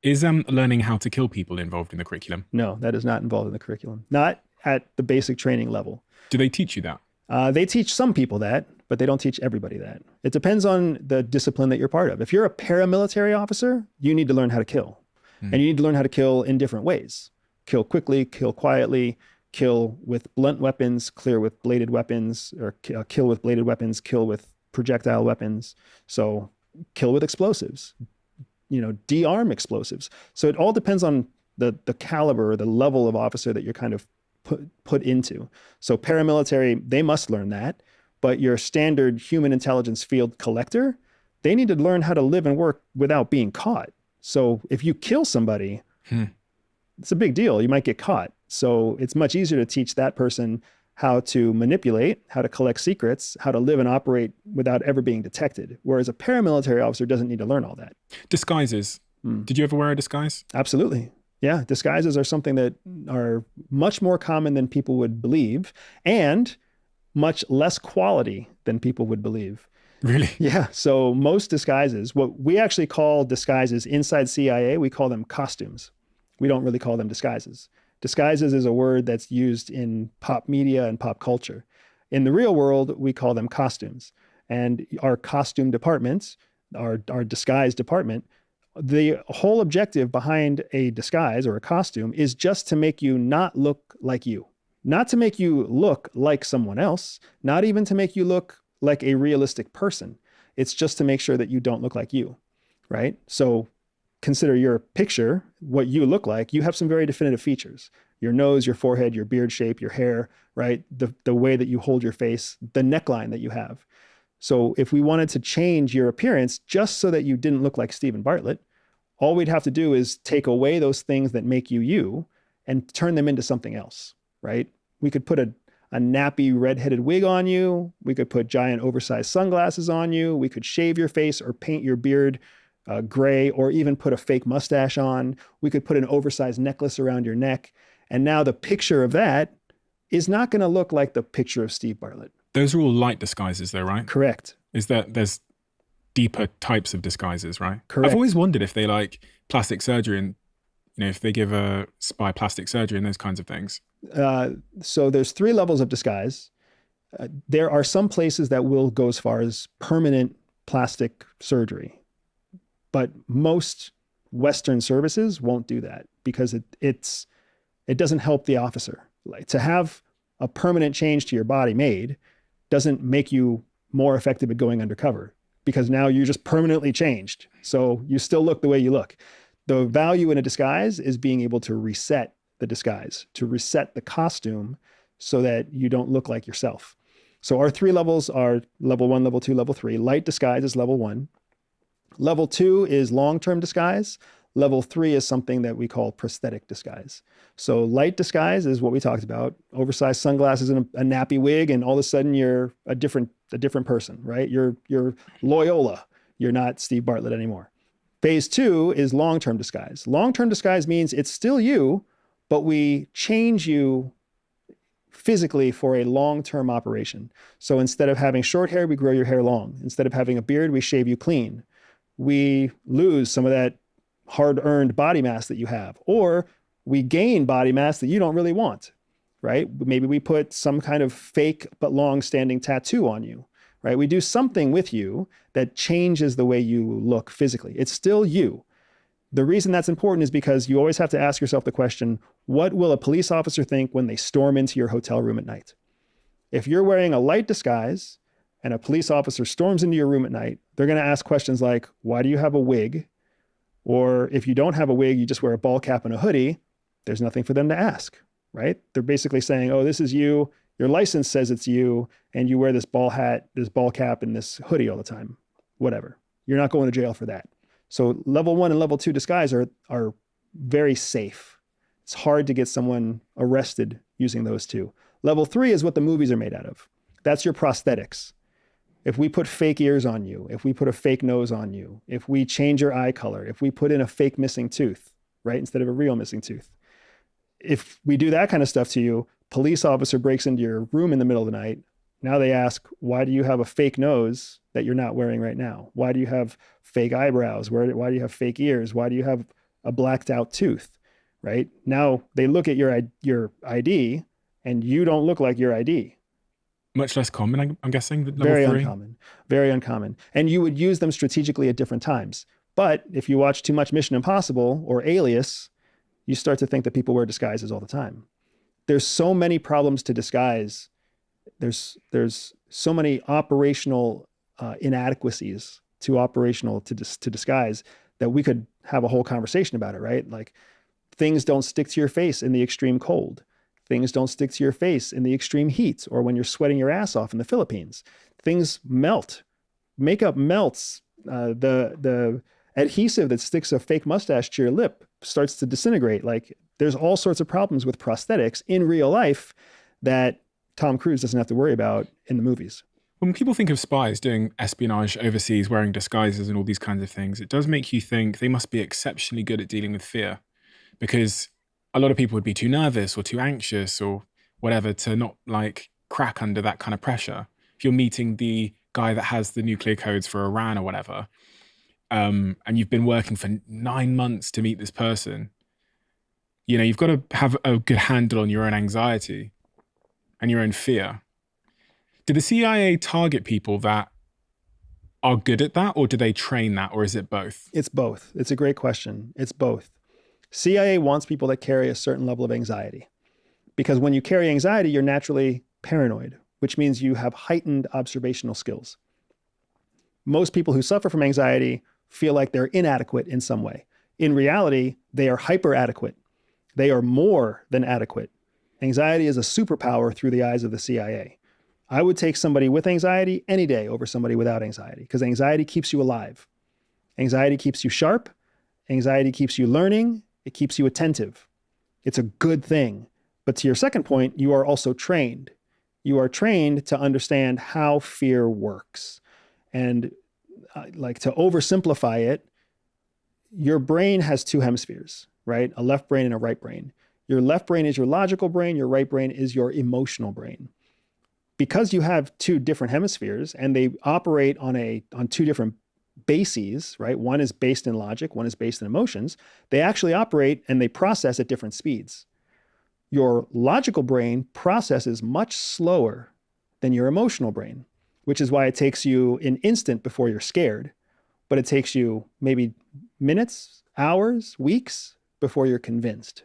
Is learning how to kill people involved in the curriculum? No, that is not involved in the curriculum. Not at the basic training level. Do they teach you that? They teach some people that, but they don't teach everybody that. It depends on the discipline that you're part of. If you're a paramilitary officer, you need to learn how to kill. And you need to learn how to kill in different ways. Kill quickly, kill quietly, kill with blunt weapons, clear with bladed weapons, or kill with bladed weapons, kill with projectile weapons. So kill with explosives, de-arm explosives. So it all depends on the caliber or the level of officer that you're kind of put into. So paramilitary, they must learn that, but your standard human intelligence field collector, they need to learn how to live and work without being caught. So if you kill somebody, it's a big deal. You might get caught. So it's much easier to teach that person how to manipulate, how to collect secrets, how to live and operate without ever being detected. Whereas a paramilitary officer doesn't need to learn all that. Disguises. Did you ever wear a disguise? Absolutely. Yeah, disguises are something that are much more common than people would believe and much less quality than people would believe. Really? Yeah. So most disguises, what we actually call disguises inside CIA, we call them costumes. We don't really call them disguises. Disguises is a word that's used in pop media and pop culture. In the real world, we call them costumes. And our costume department, our disguise department, the whole objective behind a disguise or a costume is just to make you not look like you, not to make you look like someone else, not even to make you look like a realistic person. It's just to make sure that you don't look like you, right? So consider your picture, what you look like. You have some very definitive features: your nose, your forehead, your beard shape, your hair, right? The way that you hold your face, the neckline that you have. So if we wanted to change your appearance just so that you didn't look like Stephen Bartlett, all we'd have to do is take away those things that make you you and turn them into something else, right? We could put a nappy redheaded wig on you. We could put giant oversized sunglasses on you. We could shave your face or paint your beard gray, or even put a fake mustache on. We could put an oversized necklace around your neck. And now the picture of that is not going to look like the picture of Steve Bartlett. Those are all light disguises though, right? Correct. There's deeper types of disguises, right? Correct. I've always wondered if they like plastic surgery and, if they give a spy plastic surgery and those kinds of things. So there's 3 levels of disguise. There are some places that will go as far as permanent plastic surgery, but most Western services won't do that because it doesn't help the officer. Like, to have a permanent change to your body made doesn't make you more effective at going undercover, because now you're just permanently changed. So you still look the way you look. The value in a disguise is being able to reset the disguise, to reset the costume so that you don't look like yourself. So our 3 levels are level 1, level 2, level 3. Light disguise is level 1. Level 2 is long-term disguise. Level 3 is something that we call prosthetic disguise. So light disguise is what we talked about: oversized sunglasses and a nappy wig, and all of a sudden you're a different person, right? You're Loyola. You're not Steve Bartlett anymore. Phase 2 is long-term disguise. Long-term disguise means it's still you, but we change you physically for a long-term operation. So instead of having short hair, we grow your hair long. Instead of having a beard, we shave you clean. We lose some of that hard-earned body mass that you have, or we gain body mass that you don't really want, right? Maybe we put some kind of fake but long-standing tattoo on you, right? We do something with you that changes the way you look physically. It's still you. The reason that's important is because you always have to ask yourself the question: what will a police officer think when they storm into your hotel room at night? If you're wearing a light disguise and a police officer storms into your room at night, they're going to ask questions like, why do you have a wig? Or if you don't have a wig, you just wear a ball cap and a hoodie, there's nothing for them to ask, right? They're basically saying, oh, this is you. Your license says it's you, and you wear this ball hat, this ball cap, and this hoodie all the time. Whatever. You're not going to jail for that. So level 1 and level 2 disguise are very safe. It's hard to get someone arrested using those 2. Level 3 is what the movies are made out of. That's your prosthetics. If we put fake ears on you, if we put a fake nose on you, if we change your eye color, if we put in a fake missing tooth, right, instead of a real missing tooth, if we do that kind of stuff to you, police officer breaks into your room in the middle of the night. Now they ask, why do you have a fake nose that you're not wearing right now? Why do you have fake eyebrows? Why do you have fake ears? Why do you have a blacked out tooth, right? Now they look at your ID and you don't look like your ID. Much less common, I'm guessing, the level Very three. uncommon, very uncommon. And you would use them strategically at different times. But if you watch too much Mission Impossible or Alias, you start to think that people wear disguises all the time. There's so many problems to disguise. There's so many operational inadequacies to disguise that we could have a whole conversation about it, right? Like things don't stick to your face in the extreme cold. Things don't stick to your face in the extreme heat or when you're sweating your ass off in the Philippines. Things melt. Makeup melts. The adhesive that sticks a fake mustache to your lip starts to disintegrate. Like there's all sorts of problems with prosthetics in real life that Tom Cruise doesn't have to worry about in the movies. When people think of spies doing espionage overseas, wearing disguises and all these kinds of things, it does make you think they must be exceptionally good at dealing with fear, because a lot of people would be too nervous or too anxious or whatever to not like crack under that kind of pressure. If you're meeting the guy that has the nuclear codes for Iran or whatever, and you've been working for 9 months to meet this person, you know, you've got to have a good handle on your own anxiety and your own fear. Do the CIA target people that are good at that, or do they train that, or is it both? It's both. It's a great question. It's both. CIA wants people that carry a certain level of anxiety, because when you carry anxiety, you're naturally paranoid, which means you have heightened observational skills. Most people who suffer from anxiety feel like they're inadequate in some way. In reality, they are hyper adequate. They are more than adequate. Anxiety is a superpower through the eyes of the CIA. I would take somebody with anxiety any day over somebody without anxiety, because anxiety keeps you alive. Anxiety keeps you sharp. Anxiety keeps you learning. It keeps you attentive. It's a good thing. But to your second point, you are also trained. You are trained to understand how fear works. And like to oversimplify it, your brain has two hemispheres, right? A left brain and a right brain. Your left brain is your logical brain. Your right brain is your emotional brain. Because you have two different hemispheres and they operate on two different bases, right? One is based in logic, one is based in emotions. They actually operate and they process at different speeds. Your logical brain processes much slower than your emotional brain, which is why it takes you an instant before you're scared, but it takes you maybe minutes, hours, weeks before you're convinced.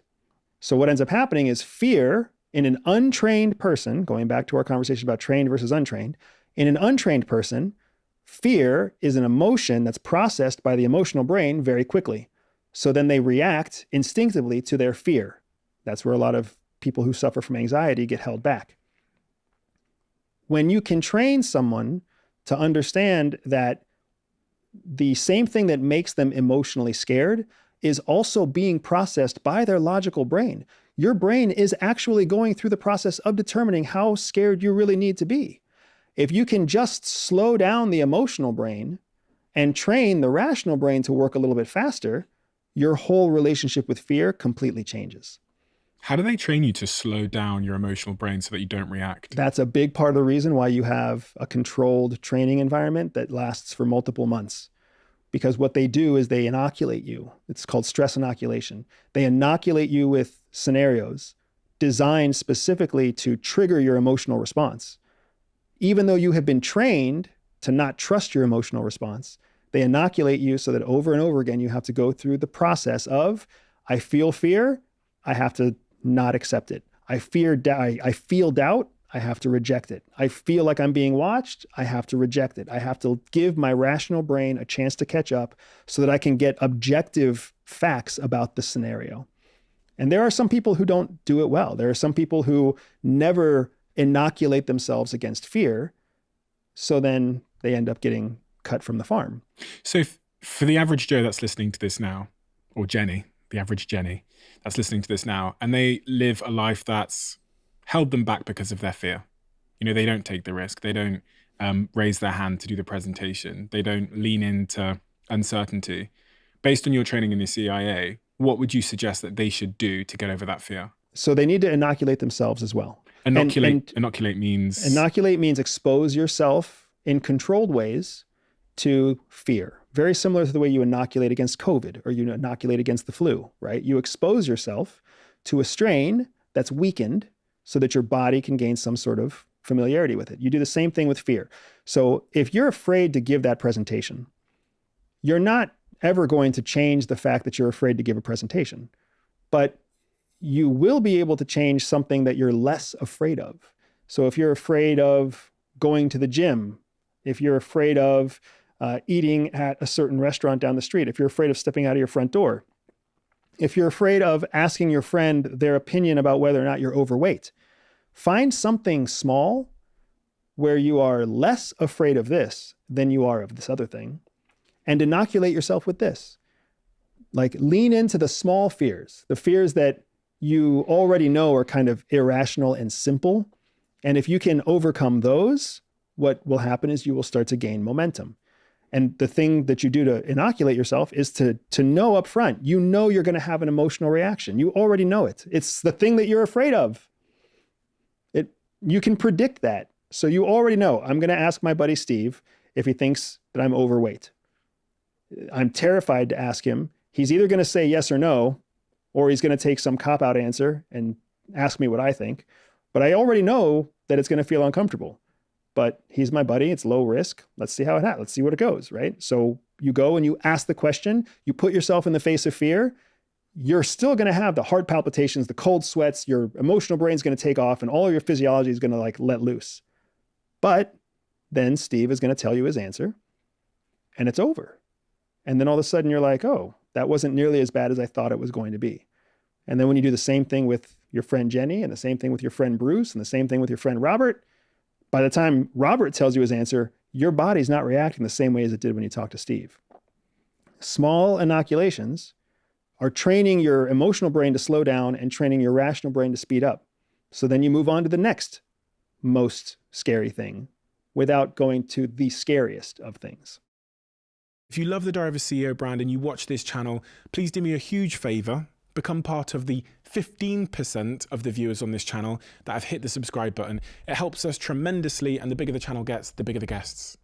So what ends up happening is fear in an untrained person, going back to our conversation about trained versus untrained, in an untrained person, fear is an emotion that's processed by the emotional brain very quickly. So then they react instinctively to their fear. That's where a lot of people who suffer from anxiety get held back. When you can train someone to understand that the same thing that makes them emotionally scared is also being processed by their logical brain. Your brain is actually going through the process of determining how scared you really need to be. If you can just slow down the emotional brain and train the rational brain to work a little bit faster, your whole relationship with fear completely changes. How do they train you to slow down your emotional brain so that you don't react? That's a big part of the reason why you have a controlled training environment that lasts for multiple months. Because what they do is they inoculate you. It's called stress inoculation. They inoculate you with scenarios designed specifically to trigger your emotional response. Even though you have been trained to not trust your emotional response, they inoculate you so that over and over again, you have to go through the process of, I feel fear, I have to not accept it. I feel doubt, I have to reject it. I feel like I'm being watched, I have to reject it. I have to give my rational brain a chance to catch up so that I can get objective facts about the scenario. And there are some people who don't do it well. There are some people who never inoculate themselves against fear, so then they end up getting cut from the farm. So for the average Joe that's listening to this now, or Jenny, the average Jenny that's listening to this now, and they live a life that's held them back because of their fear. You know, they don't take the risk. They don't raise their hand to do the presentation. They don't lean into uncertainty. Based on your training in the CIA, what would you suggest that they should do to get over that fear? So they need to inoculate themselves as well. Inoculate means? Inoculate means expose yourself in controlled ways to fear. very similar to the way you inoculate against COVID or you inoculate against the flu, right? You expose yourself to a strain that's weakened so that your body can gain some sort of familiarity with it. You do the same thing with fear. So if you're afraid to give that presentation, you're not ever going to change the fact that you're afraid to give a presentation, but you will be able to change something that you're less afraid of. So if you're afraid of going to the gym, if you're afraid of eating at a certain restaurant down the street, if you're afraid of stepping out of your front door, if you're afraid of asking your friend their opinion about whether or not you're overweight, find something small where you are less afraid of this than you are of this other thing, and inoculate yourself with this. Like, lean into the small fears, the fears that you already know are kind of irrational and simple. And if you can overcome those, what will happen is you will start to gain momentum. And the thing that you do to inoculate yourself is to know up front, you know you're going to have an emotional reaction. You already know it. It's the thing that you're afraid of. You can predict that. So you already know, I'm going to ask my buddy Steve if he thinks that I'm overweight. I'm terrified to ask him. He's either going to say yes or no, or he's going to take some cop-out answer and ask me what I think. But I already know that it's going to feel uncomfortable. But he's my buddy. It's low risk. Let's see how it happens. Let's see what it goes, right? So you go and you ask the question. You put yourself in the face of fear. You're still going to have the heart palpitations, the cold sweats. Your emotional brain's going to take off, and all of your physiology is going to let loose. But then Steve is going to tell you his answer, and it's over. And then all of a sudden you're like, oh, that wasn't nearly as bad as I thought it was going to be. And then when you do the same thing with your friend Jenny, and the same thing with your friend Bruce, and the same thing with your friend Robert, by the time Robert tells you his answer, your body's not reacting the same way as it did when you talked to Steve. Small inoculations are training your emotional brain to slow down and training your rational brain to speed up. So then you move on to the next most scary thing without going to the scariest of things. If you love the Diary of a CEO brand and you watch this channel, please do me a huge favor. Become part of the 15% of the viewers on this channel that have hit the subscribe button. It helps us tremendously, and the bigger the channel gets, the bigger the guests.